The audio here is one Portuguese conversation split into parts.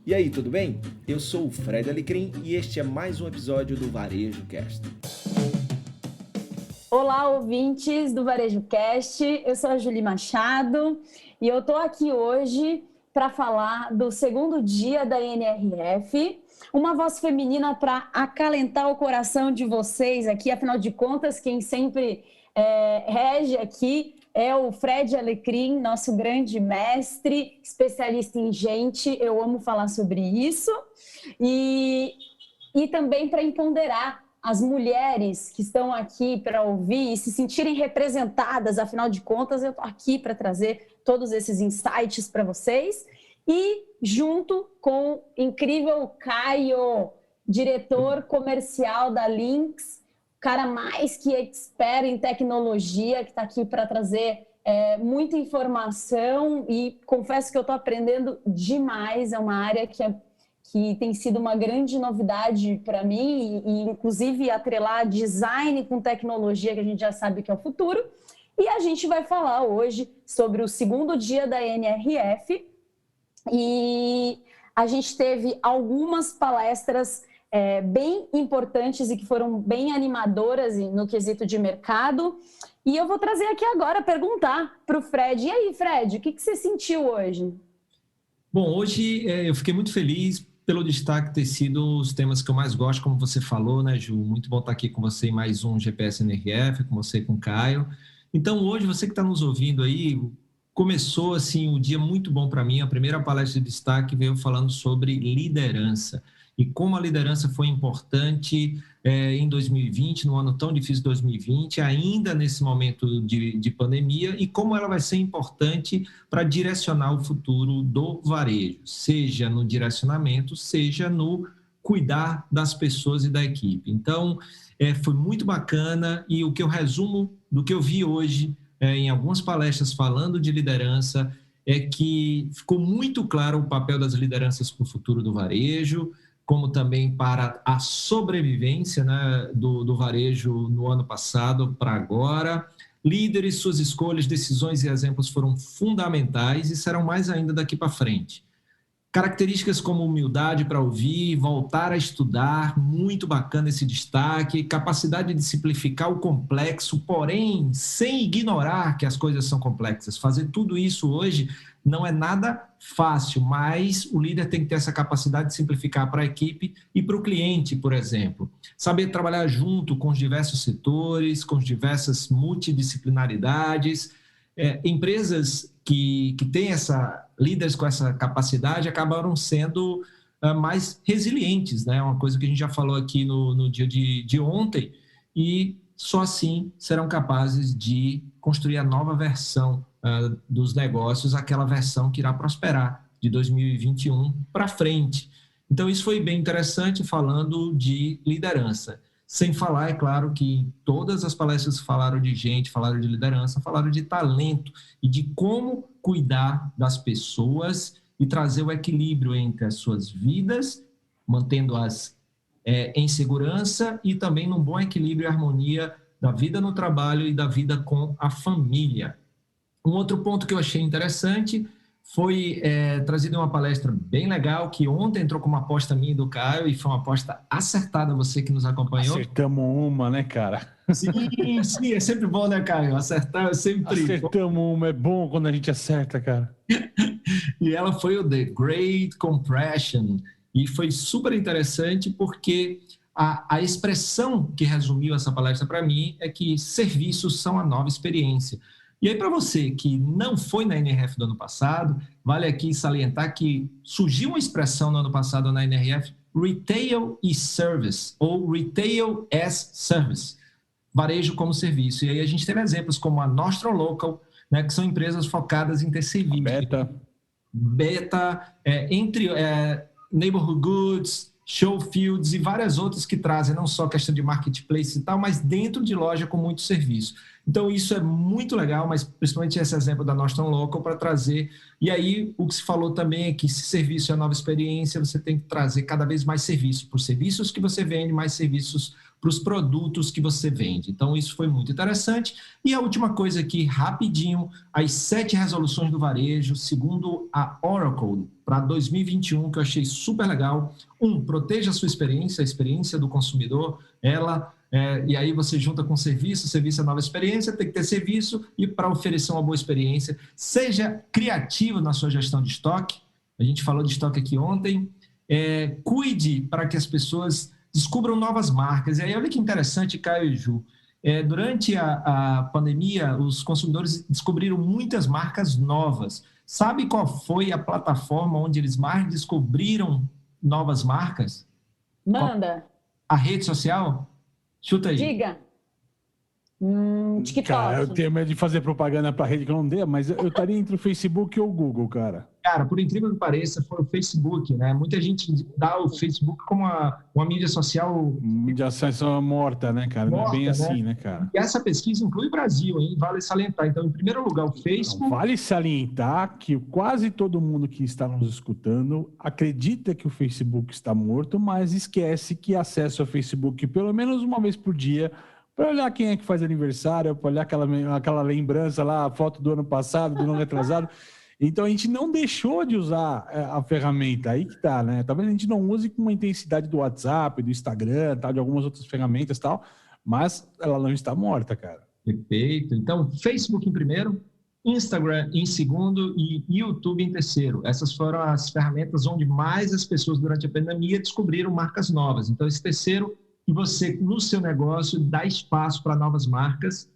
E aí, tudo bem? Eu sou o Fred Alecrim e este é mais um episódio do Varejo Cast. Olá, ouvintes do Varejo Cast. Eu sou a Julie Machado e eu estou aqui hoje para falar do segundo dia da NRF, uma voz feminina para acalentar o coração de vocês aqui. Afinal de contas, quem sempre rege aqui é o Fred Alecrim, nosso grande mestre, especialista em gente. Eu amo falar sobre isso. E também para empoderar as mulheres que estão aqui para ouvir e se sentirem representadas. Afinal de contas, eu estou aqui para trazer todos esses insights para vocês. E junto com o incrível Caio, diretor comercial da Lynx, cara mais que expert em tecnologia, que está aqui para trazer muita informação e confesso que eu estou aprendendo demais. É uma área que tem sido uma grande novidade para mim e inclusive atrelar design com tecnologia, que a gente já sabe que é o futuro. E a gente vai falar hoje sobre o segundo dia da NRF e a gente teve algumas palestras bem importantes e que foram bem animadoras no quesito de mercado. E eu vou trazer aqui agora, perguntar para o Fred. E aí, Fred, o que você sentiu hoje? Bom, hoje eu fiquei muito feliz pelo destaque ter sido os temas que eu mais gosto, como você falou, né, Ju? Muito bom estar aqui com você em mais um GPS NRF, com você e com o Caio. Então, hoje, você que está nos ouvindo aí, começou assim um dia muito bom para mim. A primeira palestra de destaque veio falando sobre liderança e como a liderança foi importante em 2020, no ano tão difícil de 2020, ainda nesse momento de pandemia, e como ela vai ser importante para direcionar o futuro do varejo, seja no direcionamento, seja no cuidar das pessoas e da equipe. Então, foi muito bacana, e o que eu resumo do que eu vi hoje em algumas palestras falando de liderança é que ficou muito claro o papel das lideranças para o futuro do varejo, como também para a sobrevivência, né, do varejo no ano passado para agora. Líderes, suas escolhas, decisões e exemplos foram fundamentais e serão mais ainda daqui para frente. Características como humildade para ouvir, voltar a estudar, muito bacana esse destaque, capacidade de simplificar o complexo, porém, sem ignorar que as coisas são complexas. Fazer tudo isso hoje não é nada fácil, mas o líder tem que ter essa capacidade de simplificar para a equipe e para o cliente, por exemplo. Saber trabalhar junto com os diversos setores, com as diversas multidisciplinaridades. Empresas que têm líderes com essa capacidade acabaram sendo mais resilientes, né? Uma coisa que a gente já falou aqui no dia de ontem, e só assim serão capazes de construir a nova versão dos negócios, aquela versão que irá prosperar de 2021 para frente. Então, isso foi bem interessante falando de liderança. Sem falar, é claro, que todas as palestras falaram de gente, falaram de liderança, falaram de talento e de como cuidar das pessoas e trazer o equilíbrio entre as suas vidas, mantendo-as em segurança e também num bom equilíbrio e harmonia da vida no trabalho e da vida com a família. Um outro ponto que eu achei interessante foi trazido uma palestra bem legal, que ontem entrou com uma aposta minha e do Caio, e foi uma aposta acertada, você que nos acompanhou. Acertamos uma, né, cara? Sim, é sempre bom, né, Caio? Acertar é sempre... Acertamos uma, é bom quando a gente acerta, cara. E ela foi o The Great Compression, e foi super interessante porque a expressão que resumiu essa palestra para mim é que serviços são a nova experiência. E aí, para você que não foi na NRF do ano passado, vale aqui salientar que surgiu uma expressão no ano passado na NRF, Retail e Service, ou Retail as Service, varejo como serviço. E aí a gente teve exemplos como a Nostro Local, né, que são empresas focadas em ter serviço. Beta, Neighborhood Goods, Showfields e várias outras que trazem não só questão de marketplace e tal, mas dentro de loja com muito serviço. Então, isso é muito legal, mas principalmente esse exemplo da Nostro Local para trazer. E aí, o que se falou também é que se serviço é a nova experiência, você tem que trazer cada vez mais serviço. Por serviços que você vende, mais serviços para os produtos que você vende. Então, isso foi muito interessante. E a última coisa aqui, rapidinho, as 7 resoluções do varejo, segundo a Oracle, para 2021, que eu achei super legal. Proteja a sua experiência, a experiência do consumidor, e aí você junta com serviço é nova experiência, tem que ter serviço, e para oferecer uma boa experiência, seja criativo na sua gestão de estoque. A gente falou de estoque aqui ontem. Cuide para que as pessoas descubram novas marcas. E aí, olha que interessante, Caio e Ju. Durante a pandemia, os consumidores descobriram muitas marcas novas. Sabe qual foi a plataforma onde eles mais descobriram novas marcas? Manda. A rede social? Chuta aí. Diga. TikTok. Cara, eu tenho medo de fazer propaganda para rede que eu não dê, mas eu estaria entre o Facebook ou o Google, cara. Cara, por incrível que pareça, foi o Facebook, né? Muita gente dá o Facebook como uma mídia social... Mídia social morta, né, cara? Não é bem assim, né, cara? E essa pesquisa inclui o Brasil, hein? Vale salientar. Então, em primeiro lugar, o Facebook... Vale salientar que quase todo mundo que está nos escutando acredita que o Facebook está morto, mas esquece que acessa o Facebook pelo menos uma vez por dia para olhar quem é que faz aniversário, para olhar aquela lembrança lá, a foto do ano passado, do ano retrasado. Então, a gente não deixou de usar a ferramenta, aí que tá, né? Talvez a gente não use com uma intensidade do WhatsApp, do Instagram, tal, de algumas outras ferramentas e tal, mas ela não está morta, cara. Perfeito. Então, Facebook em primeiro, Instagram em segundo e YouTube em terceiro. Essas foram as ferramentas onde mais as pessoas, durante a pandemia, descobriram marcas novas. Então, esse terceiro, que você, no seu negócio, dá espaço para novas marcas,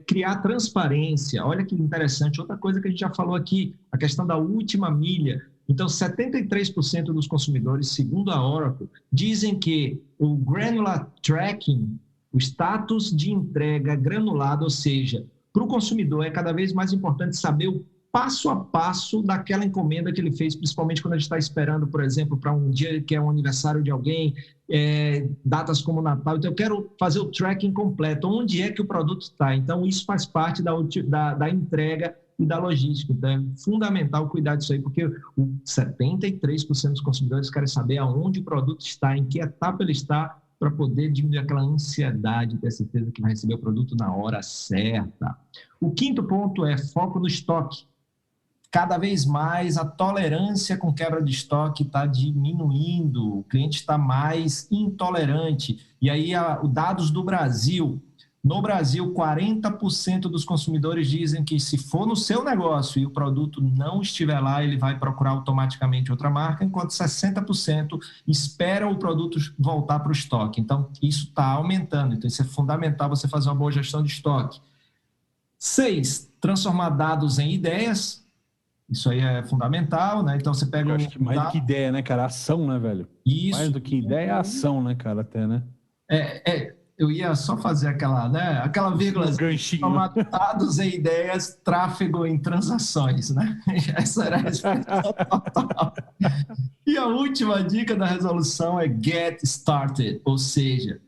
criar transparência. Olha que interessante, outra coisa que a gente já falou aqui, a questão da última milha. Então, 73% dos consumidores, segundo a Oracle, dizem que o granular tracking, o status de entrega granulado, ou seja, para o consumidor é cada vez mais importante saber o passo a passo daquela encomenda que ele fez, principalmente quando a gente está esperando, por exemplo, para um dia que é um aniversário de alguém, datas como o Natal. Então, eu quero fazer o tracking completo, onde é que o produto está. Então, isso faz parte da entrega e da logística. Então, é fundamental cuidar disso aí, porque 73% dos consumidores querem saber aonde o produto está, em que etapa ele está, para poder diminuir aquela ansiedade, ter certeza que vai receber o produto na hora certa. O quinto ponto é foco no estoque. Cada vez mais a tolerância com quebra de estoque está diminuindo, o cliente está mais intolerante. E aí, os dados do Brasil. No Brasil, 40% dos consumidores dizem que se for no seu negócio e o produto não estiver lá, ele vai procurar automaticamente outra marca, enquanto 60% esperam o produto voltar para o estoque. Então, isso está aumentando. Então, isso é fundamental você fazer uma boa gestão de estoque. 6, transformar dados em ideias. Isso aí é fundamental, né? Então, você pega... Eu acho que mais do que ideia, né, cara? Ação, né, velho? Isso. Mais do que ideia é ação, né, cara? Até, né? Eu ia só fazer aquela vírgula, transformar dados em ideias, tráfego em transações, né? Essa era a resposta total. E a última dica da resolução é get started, ou seja,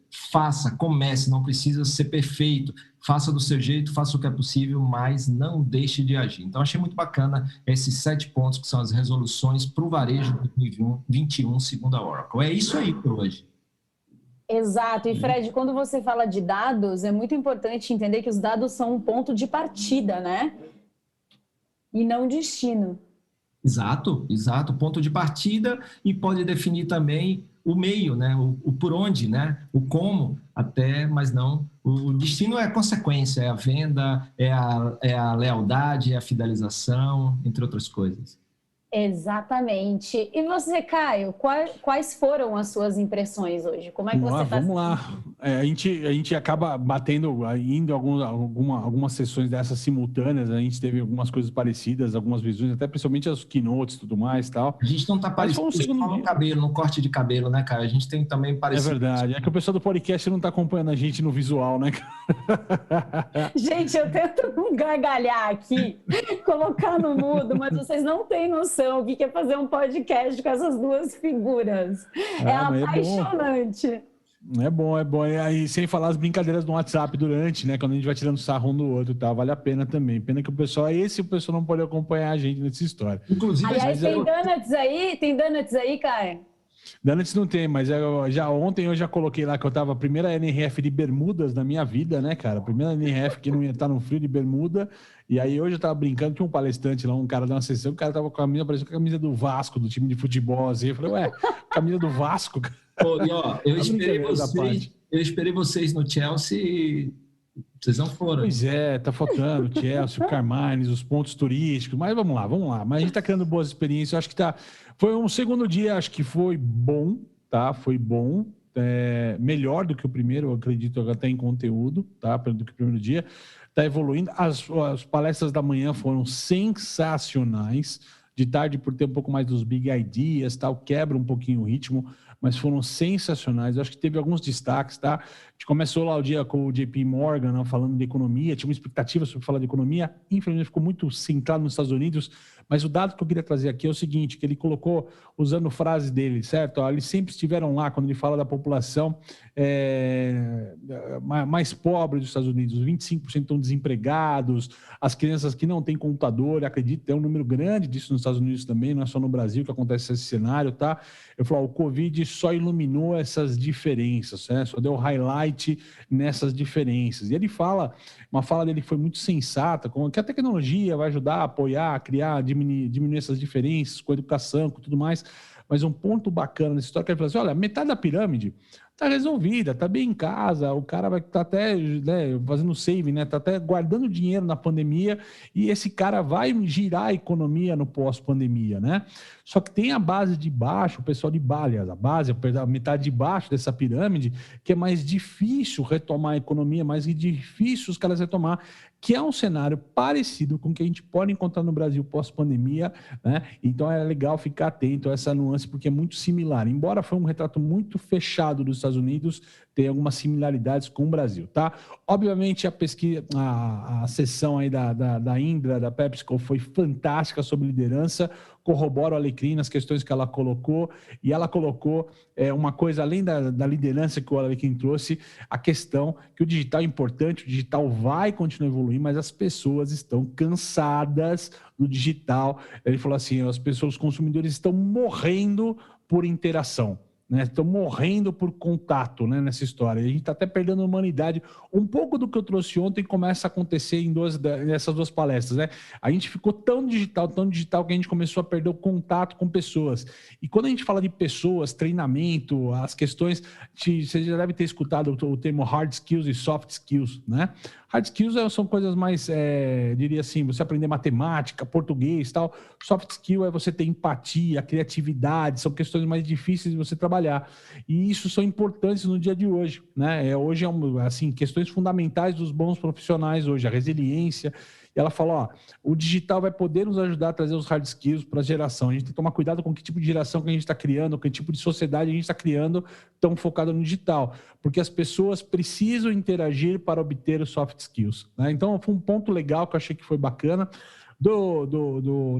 comece, não precisa ser perfeito, faça do seu jeito, faça o que é possível, mas não deixe de agir. Então, achei muito bacana esses 7 pontos que são as resoluções para o varejo de 2021, segundo a Oracle. É isso aí por hoje. Exato. E, Fred, quando você fala de dados, é muito importante entender que os dados são um ponto de partida, né? E não destino. Exato. Ponto de partida, e pode definir também o meio, né? O por onde, né? O como, até, mas não. O destino é a consequência, é a venda, é a lealdade, é a fidelização, entre outras coisas. Exatamente. E você, Caio, quais foram as suas impressões hoje? Como é que você está? Vamos lá. A gente acaba indo algumas sessões dessas simultâneas, a gente teve algumas coisas parecidas, algumas visões, até principalmente as keynotes e tudo mais e tal. A gente não está parecido no cabelo, no corte de cabelo, né, Caio? A gente tem também parecido. É verdade. É que o pessoal do podcast não está acompanhando a gente no visual, né, cara? Gente, eu tento não gargalhar aqui, colocar no mudo, mas vocês não têm noção o que é fazer um podcast com essas duas figuras. É apaixonante. É bom. E aí, sem falar as brincadeiras no WhatsApp durante, né? Quando a gente vai tirando sarro um do outro e tal, vale a pena também. Pena que o pessoal não pode acompanhar a gente nessa história. Inclusive, aliás, tem donuts aí, Caio? Donuts não tem, mas ontem eu já coloquei lá que eu tava a primeira NRF de bermudas da minha vida, né, cara? A primeira NRF que não ia estar no frio de bermuda. E aí hoje eu tava brincando, tinha um palestrante lá, um cara da uma sessão, o cara tava com a camisa, parecia com a camisa do Vasco, do time de futebol, assim. Eu falei, ué, camisa do Vasco? Pô, e ó, eu esperei vocês no Chelsea, vocês não foram. Pois é, tá faltando o Chelsea, o Carmines, os pontos turísticos, mas vamos lá. Mas a gente tá criando boas experiências, eu acho que foi um segundo dia, acho que foi bom, tá? Foi bom, melhor do que o primeiro, eu acredito, até em conteúdo, tá? Do que o primeiro dia. Tá evoluindo. As palestras da manhã foram sensacionais. De tarde, por ter um pouco mais dos big ideas, tal, quebra um pouquinho o ritmo, mas foram sensacionais. Eu acho que teve alguns destaques, tá? A gente começou lá o dia com o JP Morgan, né, falando de economia, tinha uma expectativa sobre falar de economia, infelizmente ficou muito centrado nos Estados Unidos, mas o dado que eu queria trazer aqui é o seguinte, que ele colocou, usando frase dele, certo? Eles sempre estiveram lá, quando ele fala da população mais pobre dos Estados Unidos, 25% estão desempregados, as crianças que não têm computador, acredito, tem um número grande disso nos Estados Unidos também, não é só no Brasil que acontece esse cenário, tá? Eu falo, o Covid só iluminou essas diferenças, né? Só deu highlight nessas diferenças. E ele fala, uma fala dele que foi muito sensata, como que a tecnologia vai ajudar a apoiar, a criar, diminuir essas diferenças com a educação, com tudo mais. Mas um ponto bacana nessa história que ele fala assim, olha, metade da pirâmide está resolvida, está bem em casa, o cara vai estar até fazendo saving, né? Está até guardando dinheiro na pandemia e esse cara vai girar a economia no pós-pandemia, né? Só que tem a base de baixo, o pessoal de Bali, a metade de baixo dessa pirâmide, que é mais difícil retomar a economia, mais difícil os caras retomar, que é um cenário parecido com o que a gente pode encontrar no Brasil pós-pandemia, né? Então é legal ficar atento a essa nuance, porque é muito similar. Embora foi um retrato muito fechado dos Estados Unidos, tem algumas similaridades com o Brasil, tá? Obviamente, a pesquisa, a sessão aí da Indra, da PepsiCo, foi fantástica sobre liderança, corrobora o Alecrim nas questões que ela colocou, e ela colocou uma coisa, além da liderança que o Alecrim trouxe, a questão que o digital é importante, o digital vai continuar evoluindo, mas as pessoas estão cansadas do digital. Ele falou assim, as pessoas, os consumidores estão morrendo por interação. Né, estão morrendo por contato, né, nessa história. A gente está até perdendo a humanidade. Um pouco do que eu trouxe ontem começa a acontecer nessas duas palestras. Né? A gente ficou tão digital que a gente começou a perder o contato com pessoas. E quando a gente fala de pessoas, treinamento, as questões, você já deve ter escutado o termo hard skills e soft skills. Né? Hard skills são coisas mais, diria assim, você aprender matemática, português e tal. Soft skill é você ter empatia, criatividade, são questões mais difíceis de você trabalhar. E isso são importantes no dia de hoje. Né? Hoje assim, questões fundamentais dos bons profissionais hoje, a resiliência. E ela falou, ó, o digital vai poder nos ajudar a trazer os hard skills para a geração. A gente tem que tomar cuidado com que tipo de geração que a gente está criando, que tipo de sociedade a gente está criando tão focada no digital. Porque as pessoas precisam interagir para obter os soft skills. Né? Então, foi um ponto legal que eu achei que foi bacana.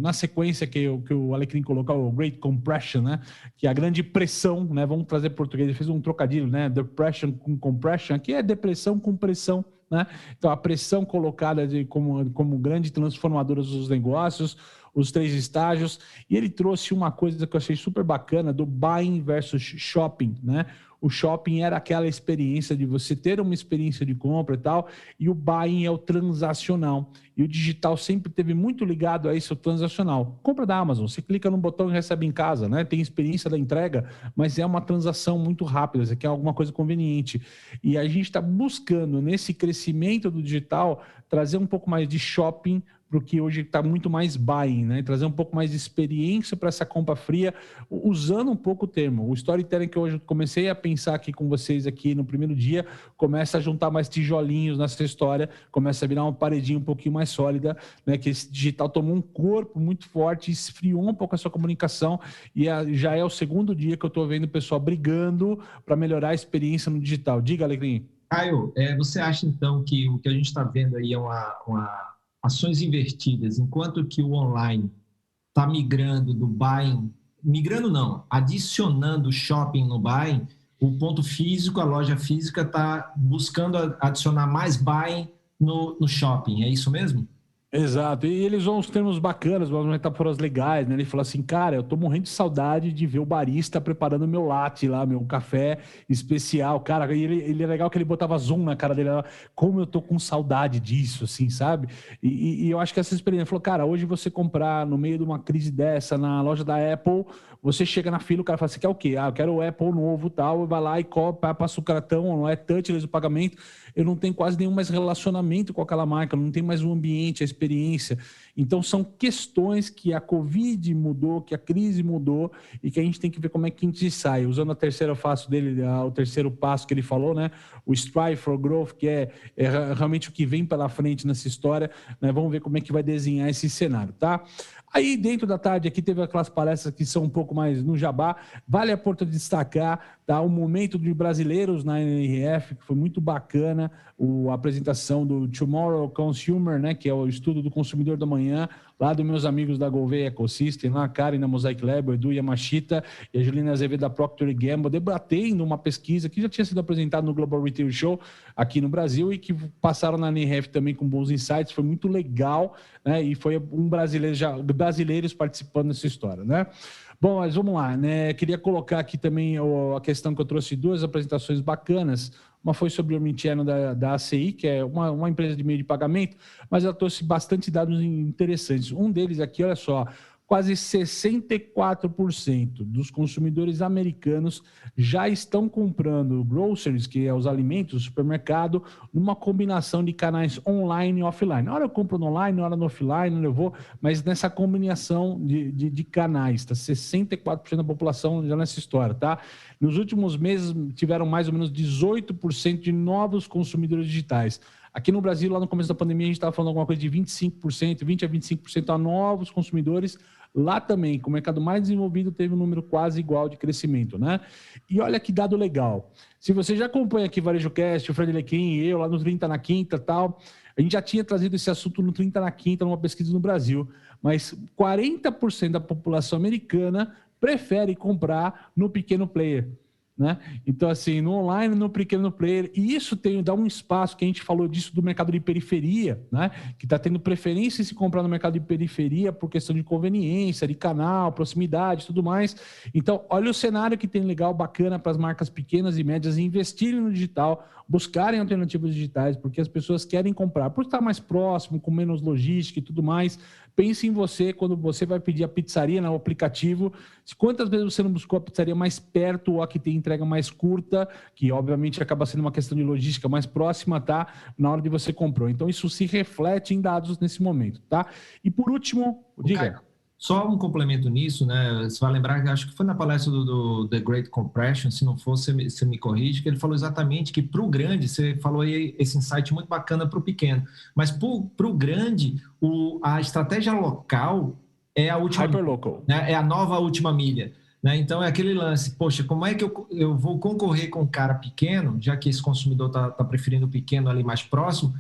Na sequência que o Alecrim colocou, o Great Compression, né? Que é a grande pressão, né? Vamos trazer português, ele fez um trocadilho, né? Depression com compression, aqui é depressão com pressão, né? Então a pressão colocada como grande transformadora dos negócios, os 3 estágios, e ele trouxe uma coisa que eu achei super bacana do buying versus shopping, né? O shopping era aquela experiência de você ter uma experiência de compra e tal, e o buying é o transacional. E o digital sempre teve muito ligado a isso, o transacional. Compra da Amazon, você clica no botão e recebe em casa, né? Tem experiência da entrega, mas é uma transação muito rápida, você quer alguma coisa conveniente. E a gente está buscando, nesse crescimento do digital, trazer um pouco mais de shopping, porque hoje está muito mais buying, né? Trazer um pouco mais de experiência para essa compra fria, usando um pouco o termo. O storytelling que hoje eu comecei a pensar aqui com vocês aqui no primeiro dia, começa a juntar mais tijolinhos nessa história, começa a virar uma paredinha um pouquinho mais sólida, né? Que esse digital tomou um corpo muito forte, esfriou um pouco a sua comunicação, e já é o segundo dia que eu estou vendo o pessoal brigando para melhorar a experiência no digital. Diga, Alecrim. Caio, você acha então que o que a gente está vendo aí é ações invertidas, enquanto que o online está migrando do buying, migrando não, adicionando shopping no buying, o ponto físico, a loja física está buscando adicionar mais buying no shopping, é isso mesmo? Exato, e eles usam uns termos bacanas, umas metáforas legais, né? Ele fala assim, cara, eu tô morrendo de saudade de ver o barista preparando meu latte lá, meu café especial, cara, e ele é legal que ele botava zoom na cara dele, como eu tô com saudade disso, assim, sabe? E eu acho que essa experiência, ele falou, cara, hoje você comprar no meio de uma crise dessa na loja da Apple, você chega na fila, o cara fala, você quer o quê? Ah, eu quero o Apple novo, tal, vai lá e passa o cartão, não é touchless o pagamento, eu não tenho quase nenhum mais relacionamento com aquela marca, não tem mais o ambiente, a experiência. Então, são questões que a Covid mudou, que a crise mudou e que a gente tem que ver como é que a gente sai. Usando a terceira face dele, o terceiro passo que ele falou, né? O Strive for Growth, que é realmente o que vem pela frente nessa história, né? Vamos ver como é que vai desenhar esse cenário, tá? Aí, dentro da tarde, aqui teve aquelas palestras que são um pouco mais no jabá. Vale a pena destacar, tá? O momento de brasileiros na NRF, que foi muito bacana. A apresentação do Tomorrow Consumer, né? Que é o estudo do consumidor da manhã, lá dos meus amigos da Gouveia Ecosystem, lá a Karen da Mosaic Lab, o Edu Yamashita e a Juliana Azevedo da Procter & Gamble, debatendo uma pesquisa que já tinha sido apresentada no Global Retail Show aqui no Brasil e que passaram na NRF também com bons insights. Foi muito legal, né? E foi brasileiros participando dessa história, né? Bom, mas vamos lá, né? Queria colocar aqui também a questão que eu trouxe duas apresentações bacanas. Uma foi sobre o omnichannel da ACI, que é uma empresa de meio de pagamento, mas ela trouxe bastante dados interessantes. Um deles aqui, olha só, quase 64% dos consumidores americanos já estão comprando groceries, que é os alimentos do supermercado, numa combinação de canais online e offline. Hora eu compro no online, hora no offline, eu vou, mas nessa combinação de canais, tá? 64% da população já nessa história, tá? Nos últimos meses tiveram mais ou menos 18% de novos consumidores digitais. Aqui no Brasil, lá no começo da pandemia, a gente estava falando alguma coisa de 25%, 20% a 25% a novos consumidores. Lá também, com o mercado mais desenvolvido, teve um número quase igual de crescimento, né? E olha que dado legal. Se você já acompanha aqui o VarejoCast, o Fred Lequim e eu, lá no 30 na Quinta e tal, a gente já tinha trazido esse assunto no 30 na Quinta, numa pesquisa no Brasil, mas 40% da população americana prefere comprar no pequeno player, né? Então, assim, no online, no pequeno player, e isso dá um espaço, que a gente falou disso do mercado de periferia, né? Que está tendo preferência em se comprar no mercado de periferia por questão de conveniência, de canal, proximidade e tudo mais. Então, olha o cenário que tem legal, bacana para as marcas pequenas e médias investirem no digital, buscarem alternativas digitais, porque as pessoas querem comprar, por estar mais próximo, com menos logística e tudo mais. Pense em você quando você vai pedir a pizzaria no aplicativo. Quantas vezes você não buscou a pizzaria mais perto ou a que tem entrega mais curta, que obviamente acaba sendo uma questão de logística mais próxima, tá? Na hora de você comprou. Então, isso se reflete em dados nesse momento, tá? E por último, diga. Só um complemento nisso, né? Você vai lembrar que acho que foi na palestra do The Great Compression, se não for, você me corrige, que ele falou exatamente que para o grande, você falou aí esse insight muito bacana para o pequeno, mas para o grande, a estratégia local é a última Hyperlocal, né? É a nova última milha. Né? Então, é aquele lance, poxa, como é que eu vou concorrer com um cara pequeno, já que esse consumidor está preferindo o pequeno ali mais próximo,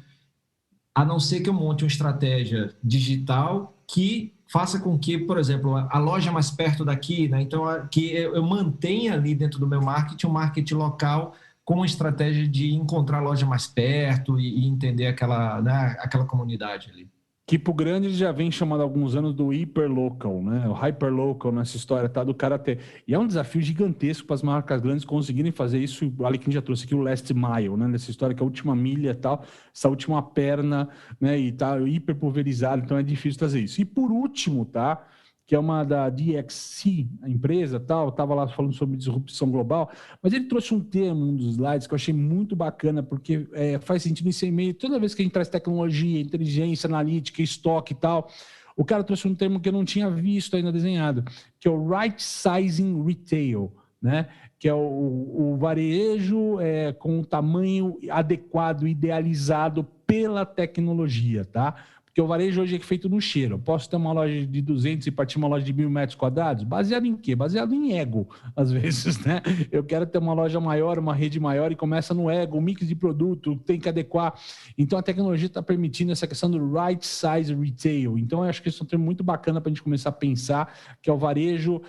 a não ser que eu monte uma estratégia digital que faça com que, por exemplo, a loja mais perto daqui, né? Então, que eu mantenha ali dentro do meu marketing um marketing local com uma estratégia de encontrar a loja mais perto e entender aquela comunidade ali. Que pro grande já vem chamado há alguns anos do hyperlocal, né? O hyperlocal nessa história, tá? Do cara ter... E é um desafio gigantesco para as marcas grandes conseguirem fazer isso. O Alequim já trouxe aqui o last mile, né? Nessa história que é a última milha e tal, essa última perna, né? E tá hiper pulverizado, então é difícil trazer isso. E por último, tá? Que é uma da DXC, a empresa, tal, estava lá falando sobre disrupção global, mas ele trouxe um termo, um dos slides, que eu achei muito bacana, porque faz sentido nesse e-mail, toda vez que a gente traz tecnologia, inteligência, analítica, estoque e tal, o cara trouxe um termo que eu não tinha visto ainda desenhado, que é o Right Sizing Retail, né? Que é o varejo com o tamanho adequado, idealizado pela tecnologia, tá? Porque o varejo hoje é feito no cheiro. Eu posso ter uma loja de 200 e partir uma loja de 1.000 metros quadrados? Baseado em quê? Baseado em ego, às vezes, né? Eu quero ter uma loja maior, uma rede maior e começa no ego, um mix de produto, tem que adequar. Então, a tecnologia está permitindo essa questão do right size retail. Então, eu acho que isso é um termo muito bacana para a gente começar a pensar, que é o varejo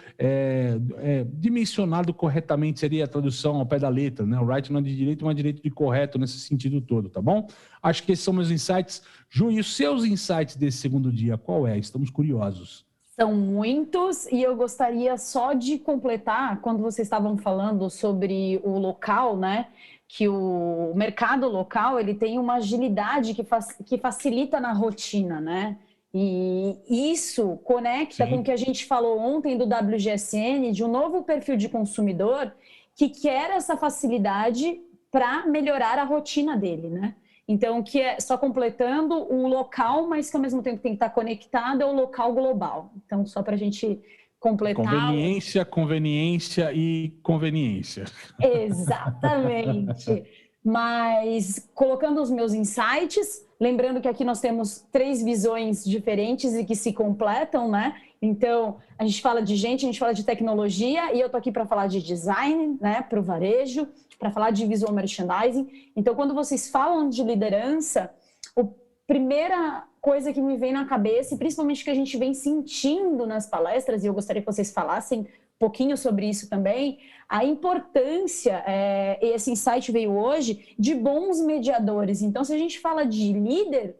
dimensionado corretamente, seria a tradução ao pé da letra, né? O right não é de direito, mas direito de correto nesse sentido todo, tá bom? Acho que esses são meus insights. Ju, e os seus insights desse segundo dia, qual é? Estamos curiosos. São muitos, e eu gostaria só de completar, quando vocês estavam falando sobre o local, né? Que o mercado local ele tem uma agilidade que facilita na rotina, né? E isso conecta com o que a gente falou ontem do WGSN, de um novo perfil de consumidor que quer essa facilidade para melhorar a rotina dele, né? Então, que é só completando o local, mas que ao mesmo tempo tem que estar conectado ao local global. Então, só para a gente completar... Conveniência e conveniência. Exatamente. Mas, colocando os meus insights, lembrando que aqui nós temos 3 visões diferentes e que se completam, né? Então, a gente fala de gente, a gente fala de tecnologia, e eu tô aqui para falar de design, né, para o varejo, para falar de visual merchandising. Então, quando vocês falam de liderança, a primeira coisa que me vem na cabeça, e principalmente que a gente vem sentindo nas palestras, e eu gostaria que vocês falassem um pouquinho sobre isso também, a importância, esse insight veio hoje, de bons mediadores. Então, se a gente fala de líder,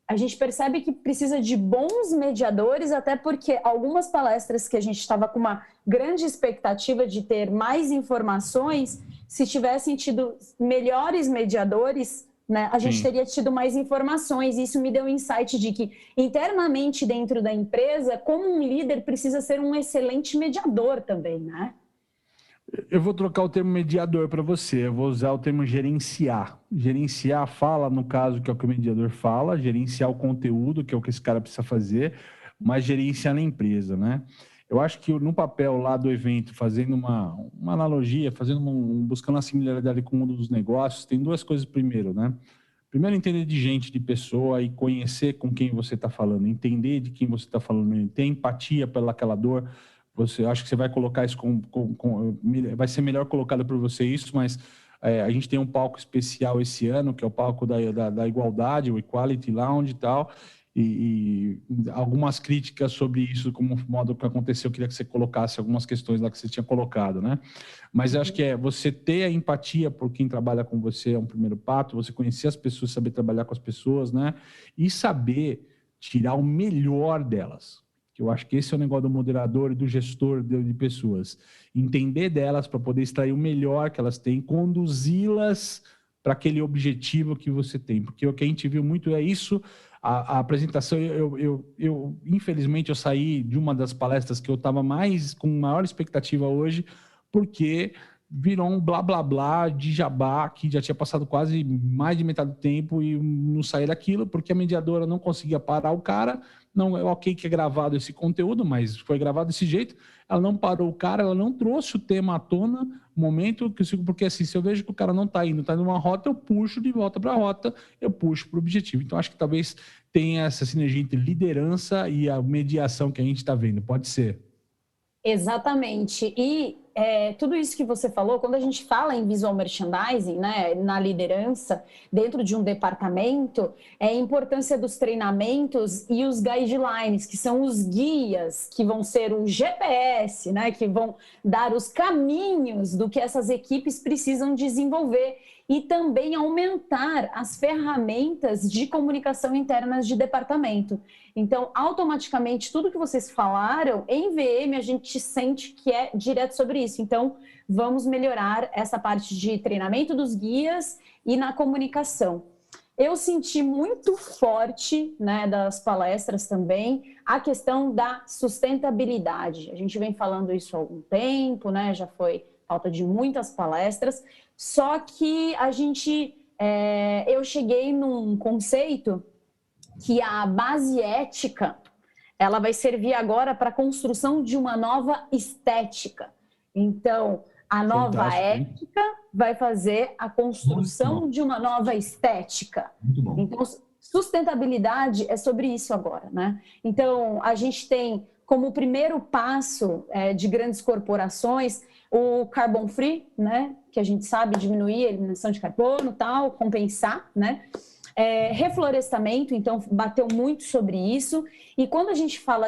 a gente percebe que precisa de bons mediadores, até porque algumas palestras que a gente estava com uma grande expectativa de ter mais informações, se tivessem tido melhores mediadores, né, a gente teria tido mais informações. Isso me deu um insight de que, internamente dentro da empresa, como um líder precisa ser um excelente mediador também, né? Eu vou trocar o termo mediador para você, eu vou usar o termo gerenciar. Gerenciar fala, no caso, que é o que o mediador fala, gerenciar o conteúdo, que é o que esse cara precisa fazer, mas gerenciar na empresa, né? Eu acho que no papel lá do evento, fazendo uma analogia, buscando uma similaridade com um dos negócios, tem 2 coisas primeiro, né? Primeiro, entender de gente, de pessoa e conhecer com quem você está falando, entender de quem você está falando, ter empatia pelaquela dor. Você acha que você vai colocar isso vai ser melhor colocado por você isso, mas a gente tem um palco especial esse ano, que é o palco da igualdade, o Equality Lounge e tal, e algumas críticas sobre isso, como o modo que aconteceu, eu queria que você colocasse algumas questões lá que você tinha colocado, né? Mas eu acho que você ter a empatia por quem trabalha com você é um primeiro passo, você conhecer as pessoas, saber trabalhar com as pessoas, né? E saber tirar o melhor delas. Que eu acho que esse é o negócio do moderador e do gestor de pessoas. Entender delas para poder extrair o melhor que elas têm, conduzi-las para aquele objetivo que você tem. Porque o que a gente viu muito é isso, a apresentação, infelizmente, eu saí de uma das palestras que eu estava com maior expectativa hoje, porque virou um blá, blá, blá de jabá, que já tinha passado quase mais de metade do tempo e não saía daquilo, porque a mediadora não conseguia parar o cara. Não é ok que é gravado esse conteúdo, mas foi gravado desse jeito. Ela não parou o cara, ela não trouxe o tema à tona, momento, porque assim, se eu vejo que o cara não está indo, está numa rota, eu puxo de volta para a rota, eu puxo para o objetivo. Então, acho que talvez tenha essa sinergia entre liderança e a mediação que a gente está vendo. Pode ser. Exatamente. E tudo isso que você falou, quando a gente fala em visual merchandising, né, na liderança, dentro de um departamento, é a importância dos treinamentos e os guidelines, que são os guias, que vão ser o GPS, né, que vão dar os caminhos do que essas equipes precisam desenvolver e também aumentar as ferramentas de comunicação internas de departamento. Então, automaticamente, tudo que vocês falaram, em VM, a gente sente que é direto sobre isso. Então, vamos melhorar essa parte de treinamento dos guias e na comunicação. Eu senti muito forte, né, das palestras também, a questão da sustentabilidade. A gente vem falando isso há algum tempo, né, já foi pauta de muitas palestras, só que eu cheguei num conceito que a base ética, ela vai servir agora para a construção de uma nova estética. Então, a nova ética vai fazer a construção de uma nova estética. Muito bom. Então, sustentabilidade é sobre isso agora, né? Então, a gente tem como primeiro passo de grandes corporações o carbon free, né? Que a gente sabe diminuir a eliminação de carbono, tal, compensar, né? Reflorestamento, então bateu muito sobre isso. E quando a gente fala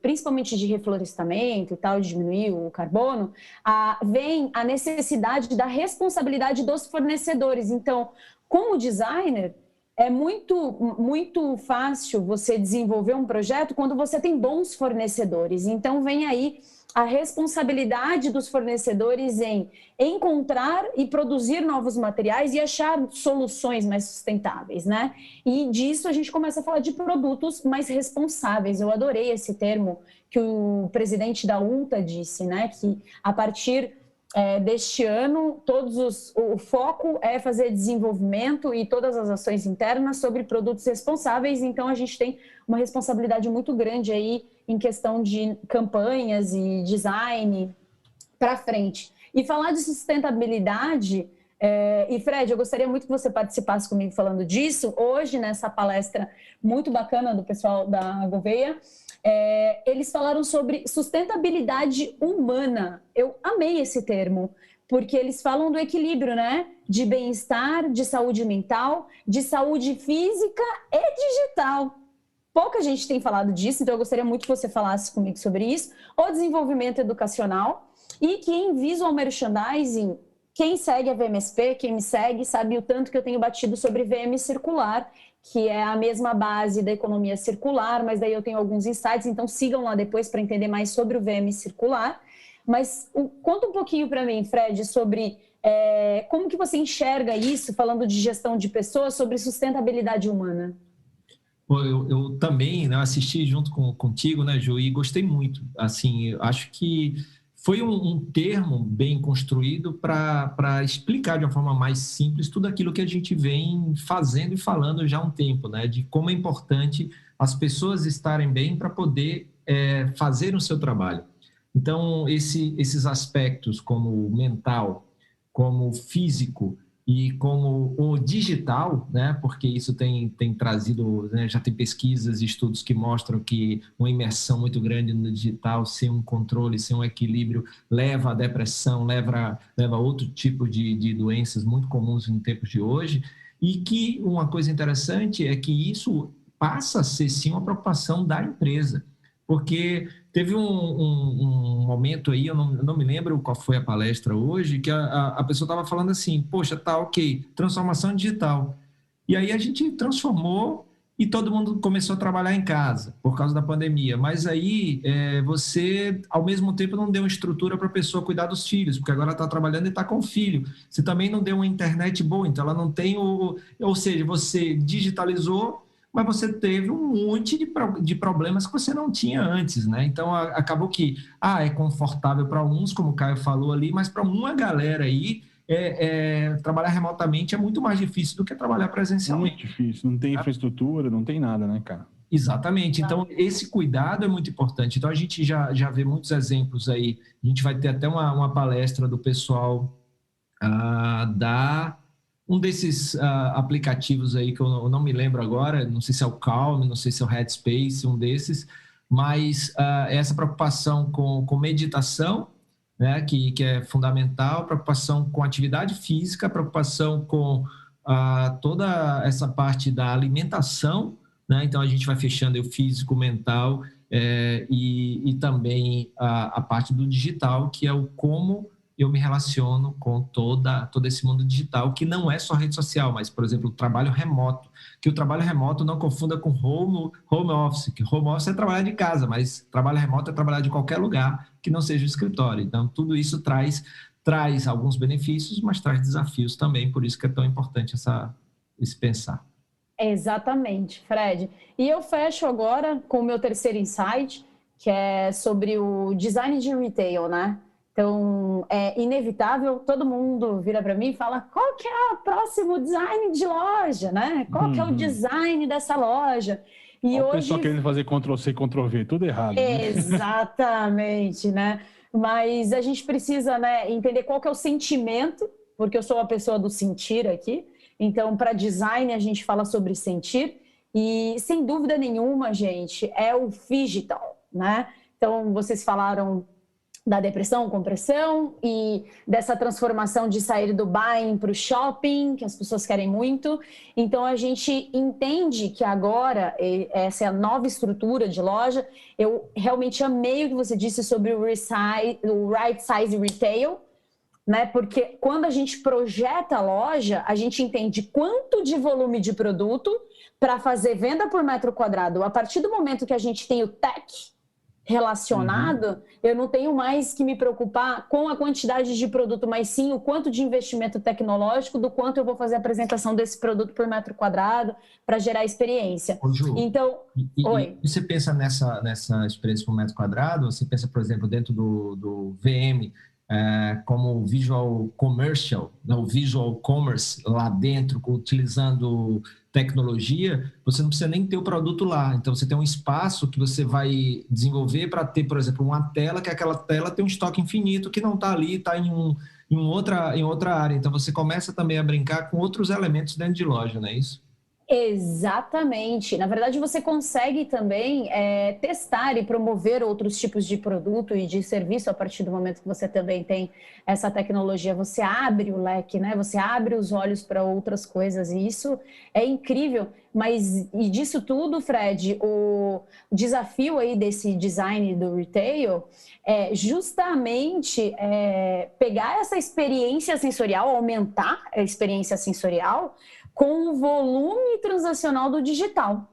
principalmente de reflorestamento e tal, de diminuir o carbono, vem a necessidade da responsabilidade dos fornecedores. Então, como designer, é muito fácil você desenvolver um projeto quando você tem bons fornecedores. Então, vem aí a responsabilidade dos fornecedores em encontrar e produzir novos materiais e achar soluções mais sustentáveis, né? E disso a gente começa a falar de produtos mais responsáveis. Eu adorei esse termo que o presidente da ULTA disse, né? Que a partir deste ano, o foco é fazer desenvolvimento e todas as ações internas sobre produtos responsáveis. Então, a gente tem uma responsabilidade muito grande aí em questão de campanhas e design para frente. E falar de sustentabilidade, e Fred, eu gostaria muito que você participasse comigo falando disso. Hoje, nessa palestra muito bacana do pessoal da Gouveia, eles falaram sobre sustentabilidade humana. Eu amei esse termo, porque eles falam do equilíbrio, né? De bem-estar, de saúde mental, de saúde física e digital. Pouca gente tem falado disso, então eu gostaria muito que você falasse comigo sobre isso. O desenvolvimento educacional e que em visual merchandising, quem segue a VMSP, quem me segue, sabe o tanto que eu tenho batido sobre VM circular, que é a mesma base da economia circular, mas daí eu tenho alguns insights, então sigam lá depois para entender mais sobre o VM circular. Mas conta um pouquinho para mim, Fred, sobre como que você enxerga isso, falando de gestão de pessoas, sobre sustentabilidade humana. Eu também, né, assisti junto contigo, né, Ju, e gostei muito. Assim, eu acho que foi um termo bem construído para explicar de uma forma mais simples tudo aquilo que a gente vem fazendo e falando já há um tempo, né? De como é importante as pessoas estarem bem para poder fazer o seu trabalho. Então, esses aspectos como mental, como físico e como o digital, né? Porque isso tem trazido, né? Já tem pesquisas e estudos que mostram que uma imersão muito grande no digital, sem um controle, sem um equilíbrio, leva à depressão, leva a outro tipo de doenças muito comuns no tempo de hoje. E que uma coisa interessante é que isso passa a ser, sim, uma preocupação da empresa. Porque teve um momento aí, eu não me lembro qual foi a palestra hoje, que a pessoa estava falando assim, poxa, tá ok, transformação digital. E aí a gente transformou e todo mundo começou a trabalhar em casa por causa da pandemia. Mas aí você, ao mesmo tempo, não deu estrutura para a pessoa cuidar dos filhos, porque agora ela está trabalhando e está com o filho. Você também não deu uma internet boa, então ela não tem Ou seja, você digitalizou, mas você teve um monte de problemas que você não tinha antes, né? Então, acabou que é confortável para uns, como o Caio falou ali, mas para uma galera aí, trabalhar remotamente é muito mais difícil do que trabalhar presencialmente. Muito difícil, não tem infraestrutura, não tem nada, né, cara? Exatamente. Então, esse cuidado é muito importante. Então, a gente já vê muitos exemplos aí. A gente vai ter até uma palestra do pessoal um desses aplicativos aí que eu não me lembro agora, não sei se é o Calm, não sei se é o Headspace, um desses, mas essa preocupação com meditação, né, que é fundamental, preocupação com atividade física, preocupação com toda essa parte da alimentação, né? Então a gente vai fechando o físico, o mental e também a parte do digital, que é o como eu me relaciono com todo esse mundo digital, que não é só rede social, mas, por exemplo, o trabalho remoto, que o trabalho remoto não confunda com home office, que home office é trabalhar de casa, mas trabalho remoto é trabalhar de qualquer lugar que não seja o escritório. Então, tudo isso traz alguns benefícios, mas traz desafios também, por isso que é tão importante esse pensar. Exatamente, Fred. E eu fecho agora com o meu terceiro insight, que é sobre o design de retail, né? Então, é inevitável, todo mundo vira para mim e fala qual que é o próximo design de loja, né? Qual que é o design dessa loja? E hoje... O pessoal querendo fazer Ctrl-C, Ctrl-V, tudo errado. Né? Exatamente, né? Mas a gente precisa, né, entender qual que é o sentimento, porque eu sou a pessoa do sentir aqui. Então, para design, a gente fala sobre sentir. E, sem dúvida nenhuma, gente, é o digital, né? Então, vocês falaram da depressão, compressão e dessa transformação de sair do buying para o shopping, que as pessoas querem muito. Então, a gente entende que agora, essa é a nova estrutura de loja. Eu realmente amei o que você disse sobre o right size retail, né? Porque quando a gente projeta a loja, a gente entende quanto de volume de produto para fazer venda por metro quadrado. A partir do momento que a gente tem o tech relacionado, eu não tenho mais que me preocupar com a quantidade de produto, mas sim o quanto de investimento tecnológico, do quanto eu vou fazer a apresentação desse produto por metro quadrado para gerar experiência. Ô, Ju, Então, oi. E você pensa nessa experiência por metro quadrado, você pensa, por exemplo, dentro do VM, como visual commercial, o visual commerce lá dentro, utilizando tecnologia, você não precisa nem ter o produto lá. Então, você tem um espaço que você vai desenvolver para ter, por exemplo, uma tela, que aquela tela tem um estoque infinito que não está ali, está em outra área. Então, você começa também a brincar com outros elementos dentro de loja, não é isso? Exatamente. Na verdade, você consegue também testar e promover outros tipos de produto e de serviço a partir do momento que você também tem essa tecnologia. Você abre o leque, né? Você abre os olhos para outras coisas e isso é incrível. Mas e disso tudo, Fred, o desafio aí desse design do retail é justamente pegar essa experiência sensorial, aumentar a experiência sensorial com o volume transacional do digital.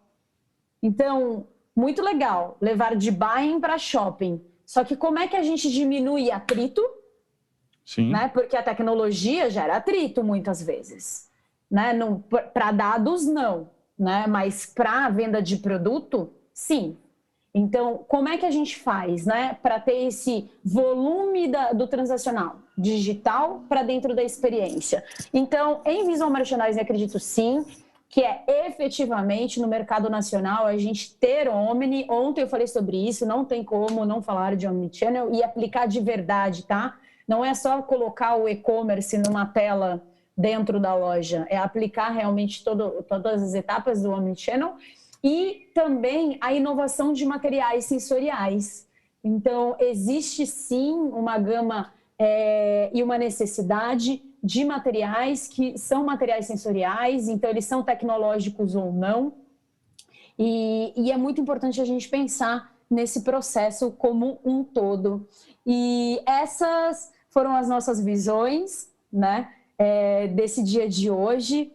Então, muito legal, levar de buying para shopping. Só que como é que a gente diminui atrito? Sim. Né? Porque a tecnologia gera atrito muitas vezes. Né? Para dados, não. Né? Mas para venda de produto, sim. Então, como é que a gente faz, né, para ter esse volume do transacional digital para dentro da experiência? Então, em visual merchandising, acredito sim, que é efetivamente no mercado nacional a gente ter omni. Ontem eu falei sobre isso, não tem como não falar de omnichannel e aplicar de verdade, tá? Não é só colocar o e-commerce numa tela dentro da loja, é aplicar realmente todas as etapas do omnichannel. E também a inovação de materiais sensoriais. Então, existe sim uma gama e uma necessidade de materiais que são materiais sensoriais, então eles são tecnológicos ou não. E é muito importante a gente pensar nesse processo como um todo. E essas foram as nossas visões, né, desse dia de hoje.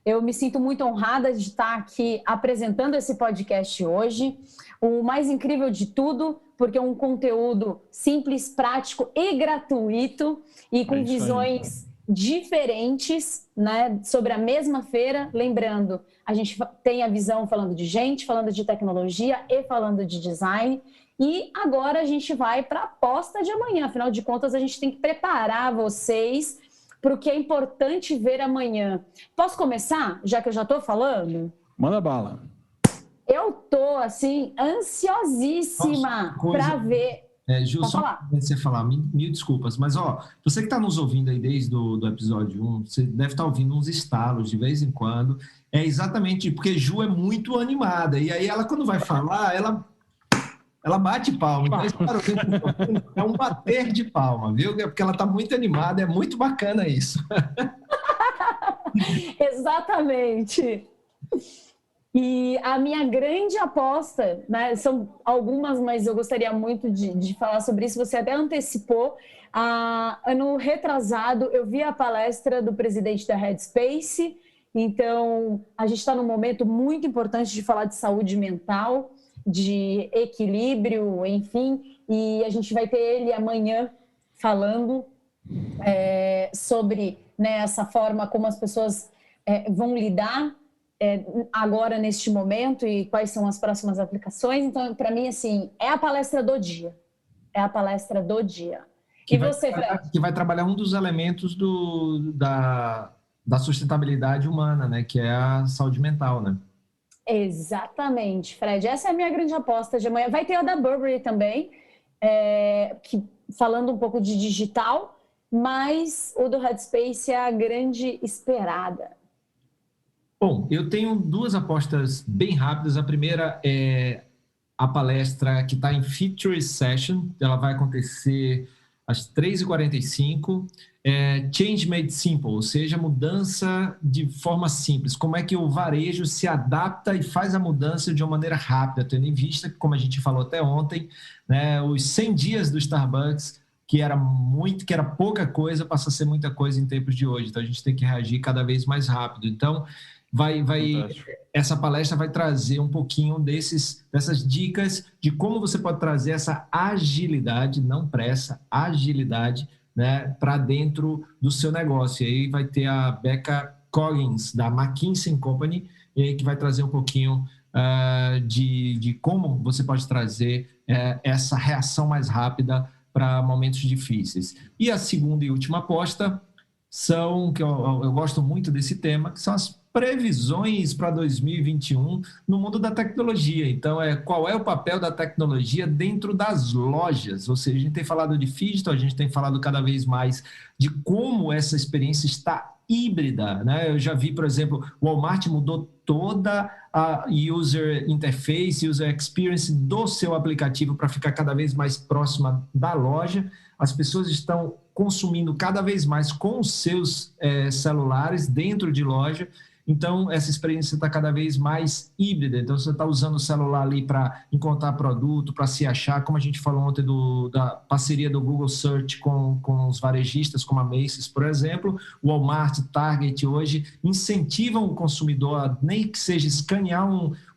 Eu me sinto muito honrada de estar aqui apresentando esse podcast hoje. O mais incrível de tudo, porque é um conteúdo simples, prático e gratuito e com visões diferentes, né, sobre a mesma feira. Lembrando, a gente tem a visão falando de gente, falando de tecnologia e falando de design. E agora a gente vai para a aposta de amanhã. Afinal de contas, a gente tem que preparar vocês para o que é importante ver amanhã. Posso começar, já que eu já estou falando? Manda bala. Eu estou, assim, ansiosíssima para ver... Ju, só para você falar, mil desculpas, mas você que está nos ouvindo aí desde o episódio 1, você deve estar ouvindo uns estalos de vez em quando. É exatamente porque Ju é muito animada, e aí ela, quando vai falar, ela bate palma. Então, é um bater de palma, viu? Porque ela está muito animada, é muito bacana isso. Exatamente. E a minha grande aposta, né, são algumas, mas eu gostaria muito de falar sobre isso. Você até antecipou. Ano retrasado, eu vi a palestra do presidente da Headspace. Então, a gente está num momento muito importante de falar de saúde mental, de equilíbrio, enfim, e a gente vai ter ele amanhã falando sobre, né, essa forma como as pessoas vão lidar agora neste momento e quais são as próximas aplicações. Então, para mim, assim, é a palestra do dia. É a palestra do dia. E você, Fred? Que vai trabalhar um dos elementos da sustentabilidade humana, né, que é a saúde mental, né? Exatamente, Fred. Essa é a minha grande aposta de amanhã. Vai ter a da Burberry também, falando um pouco de digital, mas o do Headspace é a grande esperada. Bom, eu tenho duas apostas bem rápidas. A primeira é a palestra que está em Feature Session. Ela vai acontecer às 3h45. Change Made Simple, ou seja, mudança de forma simples. Como é que o varejo se adapta e faz a mudança de uma maneira rápida, tendo em vista que, como a gente falou até ontem, né, os 100 dias do Starbucks que era pouca coisa, passa a ser muita coisa em tempos de hoje. Então, a gente tem que reagir cada vez mais rápido. Então, essa palestra vai trazer um pouquinho dessas dicas de como você pode trazer essa agilidade, não pressa, agilidade, né, para dentro do seu negócio. E aí vai ter a Becca Coggins, da McKinsey & Company, que vai trazer um pouquinho de como você pode trazer essa reação mais rápida para momentos difíceis. E a segunda e última aposta são, que eu gosto muito desse tema, que são as previsões para 2021 no mundo da tecnologia. Então, qual é o papel da tecnologia dentro das lojas? Ou seja, a gente tem falado de digital, a gente tem falado cada vez mais de como essa experiência está híbrida, né? Eu já vi, por exemplo, o Walmart mudou toda a user interface, user experience do seu aplicativo para ficar cada vez mais próxima da loja. As pessoas estão consumindo cada vez mais com os seus celulares dentro de loja. Então, essa experiência está cada vez mais híbrida. Então, você está usando o celular ali para encontrar produto, para se achar, como a gente falou ontem da parceria do Google Search com os varejistas, como a Macy's, por exemplo. O Walmart, Target, hoje, incentivam o consumidor a, nem que seja escanear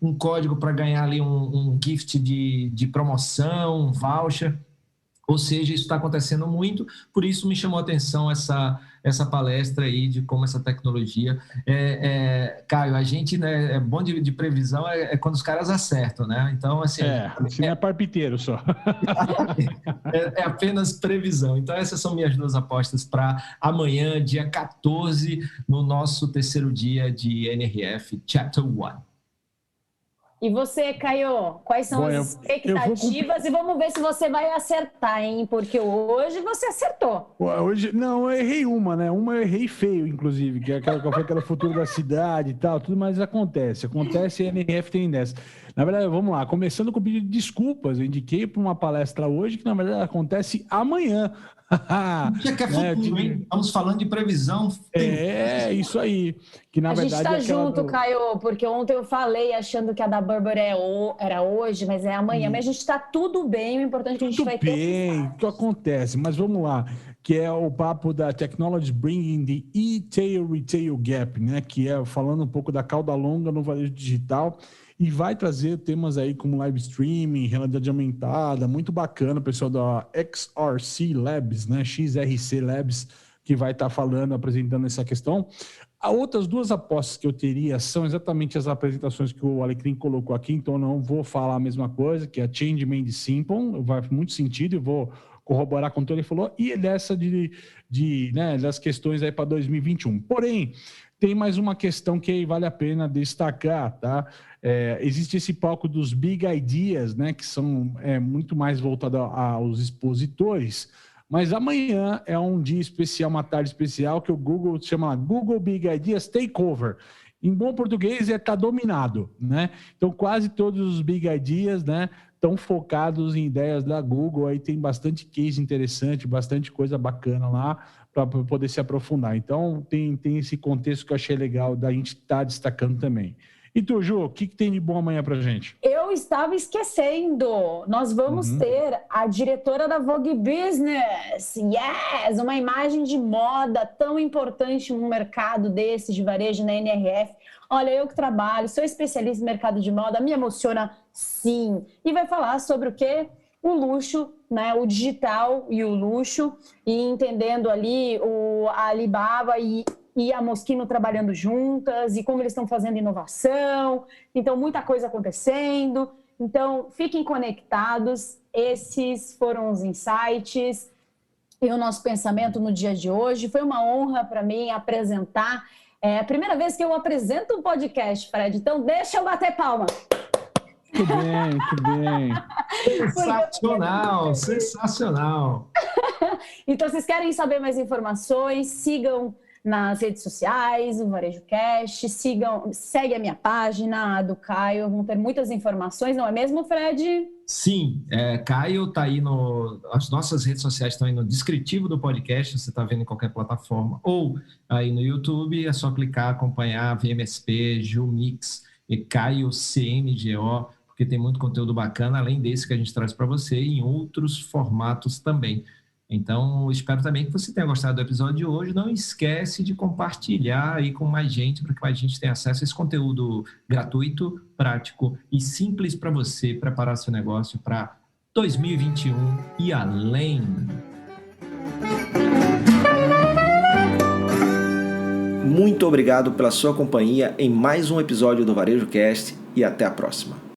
um código para ganhar ali um gift de promoção, um voucher. Ou seja, isso está acontecendo muito, por isso me chamou a atenção essa palestra aí de como essa tecnologia... Caio, a gente, né, é bom de previsão quando os caras acertam, né? Então, assim... Você não é parpiteiro só. É apenas previsão. Então, essas são minhas duas apostas para amanhã, dia 14, no nosso terceiro dia de NRF Chapter 1. E você, Caio, quais são as expectativas? E vamos ver se você vai acertar, hein? Porque hoje você acertou. Hoje, não, eu errei uma, né? Uma eu errei feio, inclusive, que é aquela futuro da cidade e tal, tudo, mas acontece e a NRF tem dessa. Na verdade, vamos lá, começando com o pedido de desculpas, eu indiquei para uma palestra hoje que, na verdade, acontece amanhã. Já que é futuro, hein? Estamos falando de previsão. Isso aí. Que, na verdade, gente está junto, Caio, porque ontem eu falei achando que a da Burberry era hoje, mas é amanhã. Mas a gente está tudo bem, o importante é que a gente vai ter... Tudo bem, o que acontece, mas vamos lá, que é o papo da Technology Bringing the E-Tail Retail Gap, né? Que é falando um pouco da cauda longa no varejo digital, e vai trazer temas aí como live streaming, realidade aumentada, muito bacana, o pessoal da XRC Labs, né? XRC Labs, que vai estar falando, apresentando essa questão. As outras duas apostas que eu teria são exatamente as apresentações que o Alecrim colocou aqui, então não vou falar a mesma coisa, que é a Change Made Simple, vai muito sentido, eu vou corroborar com o que ele falou, e dessa das questões aí para 2021. Porém, tem mais uma questão que vale a pena destacar, tá? Existe esse palco dos Big Ideas, né? Que são muito mais voltados aos expositores, mas amanhã é um dia especial, uma tarde especial, que o Google chama Google Big Ideas Takeover. Em bom português, tá dominado, né? Então, quase todos os Big Ideas, né, estão focados em ideias da Google. Aí tem bastante case interessante, bastante coisa bacana lá para poder se aprofundar. Então, tem esse contexto que eu achei legal da gente estar destacando também. E tu, Ju, o que tem de bom amanhã pra gente? Eu estava esquecendo. Nós vamos ter a diretora da Vogue Business. Yes! Uma imagem de moda tão importante num mercado desse de varejo na NRF. Olha, eu que trabalho, sou especialista em mercado de moda, me emociona sim. E vai falar sobre o quê? O luxo, né? O digital e o luxo. E entendendo ali a Alibaba e a Moschino trabalhando juntas, e como eles estão fazendo inovação. Então, muita coisa acontecendo. Então, fiquem conectados. Esses foram os insights e o nosso pensamento no dia de hoje. Foi uma honra para mim apresentar. É a primeira vez que eu apresento um podcast, Fred. Então, deixa eu bater palma. Muito bem, muito bem. Sensacional, sensacional. Então, vocês querem saber mais informações? Sigam nas redes sociais, o Varejo Cast, segue a minha página, a do Caio, vão ter muitas informações, não é mesmo, Fred? Sim, Caio está aí as nossas redes sociais estão aí no descritivo do podcast, você está vendo em qualquer plataforma, ou aí no YouTube, é só clicar, acompanhar VMSP, Jumix e Caio CMGO, porque tem muito conteúdo bacana, além desse que a gente traz para você, em outros formatos também. Então, espero também que você tenha gostado do episódio de hoje. Não esquece de compartilhar aí com mais gente, para que mais gente tenha acesso a esse conteúdo gratuito, prático e simples para você preparar seu negócio para 2021 e além. Muito obrigado pela sua companhia em mais um episódio do Varejo Cast e até a próxima.